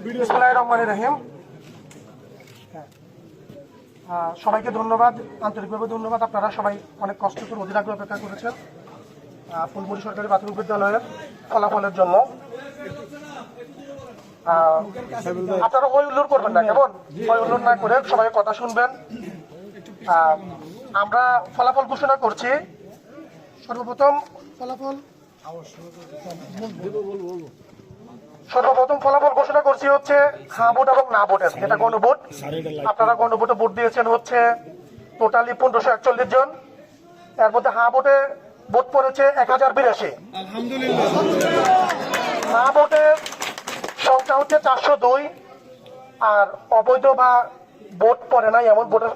বিসমিল্লাহির রহমানির রহিম। সবাইকে ধন্যবাদ, আন্তরিকভাবে ধন্যবাদ। আপনারা সবাই অনেক কষ্ট করে অধীর আগ্রহে অপেক্ষা করেছেন ফুলমুড়ি সরকারি প্রাথমিক বিদ্যালয়ের ফলাফলের জন্য। আপনারা ওই উল্লুর করবেন না, কেমন? ওই উল্লুর না করে সবাই কথা শুনবেন। আমরা ফলাফল ঘোষণা করছি। সর্বপ্রথম ফলাফল ঘোষণা করছি হচ্ছে হ্যাঁ ভোট এবং না ভোটের, যেটা গণভোট। আপনারা গণভোটে ভোট দিয়েছেন হচ্ছে টোটালি 1541 জন। এর মধ্যে হ্যাঁ ভোটে ভোট পড়েছে 1082। না ভোটের সংখ্যা হচ্ছে 402। আর অবৈধ বা ভোট পড়ে নাই এমন ভোটের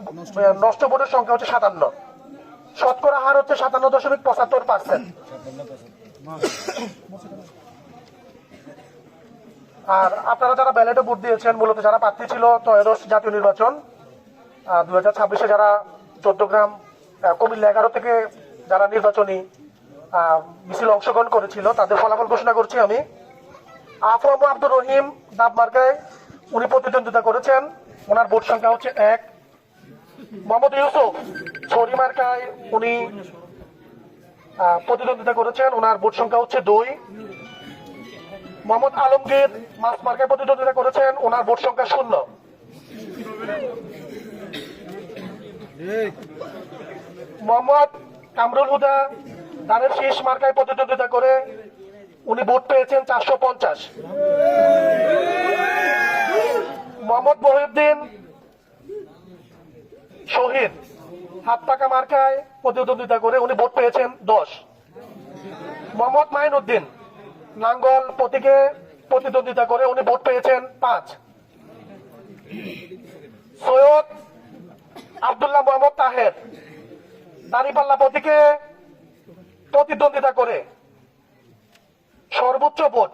নষ্ট ভোটের সংখ্যা হচ্ছে 57। শতকরা হার হচ্ছে 57.75%। আর আপনারা যারা ব্যালটে ভোট দিয়েছেন, মূলত যারা প্রার্থী ছিল ত্রয়োদশ জাতীয় নির্বাচন 2026-এ, যারা 14 গ্রাম কুমিল্লা 11 থেকে যারা নির্বাচনী মিছিল অংশগ্রহণ করেছিল, তাদের ফলাফল ঘোষণা করছি আমি। আফম আব্দুর রহিম ডাব মার্কায় উনি প্রতিদ্বন্দ্বিতা করেছেন, ওনার ভোট সংখ্যা হচ্ছে 1। মোহাম্মদ ইউসুফ ছড়ি মার্কায় উনি প্রতিদ্বন্দ্বিতা করেছেন, ওনার ভোট সংখ্যা হচ্ছে 2। মোহাম্মদ আলমগীর মাছ মার্কায় প্রতিদ্বন্দ্বিতা করেছেন, ওনার ভোট সংখ্যা 0। মোহাম্মদ কামরুল হুদা ধানের শীষ মার্কায় প্রতিদ্বন্দ্বিতা করে উনি ভোট পেয়েছেন 450। মোহাম্মদ মহিউদ্দিন শহীদ হাত টাকা মার্কায় প্রতিদ্বন্দ্বিতা করে উনি ভোট পেয়েছেন 10। মোহাম্মদ মাইনুদ্দিন নাঙ্গল প্রতীকে প্রতিদ্বন্দ্বিতা করে উনি ভোট পেয়েছেন 5। সৈয়দ আব্দুল্লাহ মোহাম্মদ তাহের দাঁড়িপাল্লা প্রতীকে প্রতিদ্বন্দ্বিতা করে সর্বোচ্চ ভোট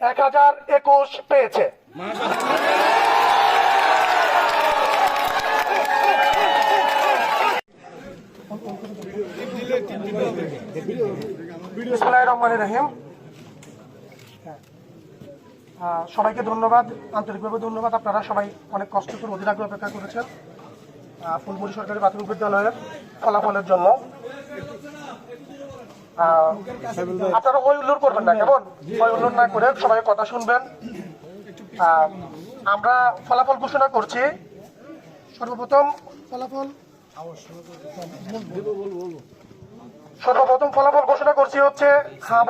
1021 পেয়েছে। বিসমিল্লাহির রহমানির রহিম। সবাইকে ধন্যবাদ, আন্তরিকভাবে ধন্যবাদ। আপনারা সবাই অনেক কষ্ট করে অধীর আগ্রহে অপেক্ষা করেছেন ফুলমুড়ি সরকারি প্রাথমিক বিদ্যালয়ের ফলাফলের জন্য। আপনারা ওই উল্লুর করবেন না, কেমন? ওই উল্লুর না করে সবাই কথা শুনবেন। আমরা ফলাফল ঘোষণা করছি। সর্বপ্রথম ফলাফল ঘোষণা করছি হচ্ছে হ্যাঁ ভোট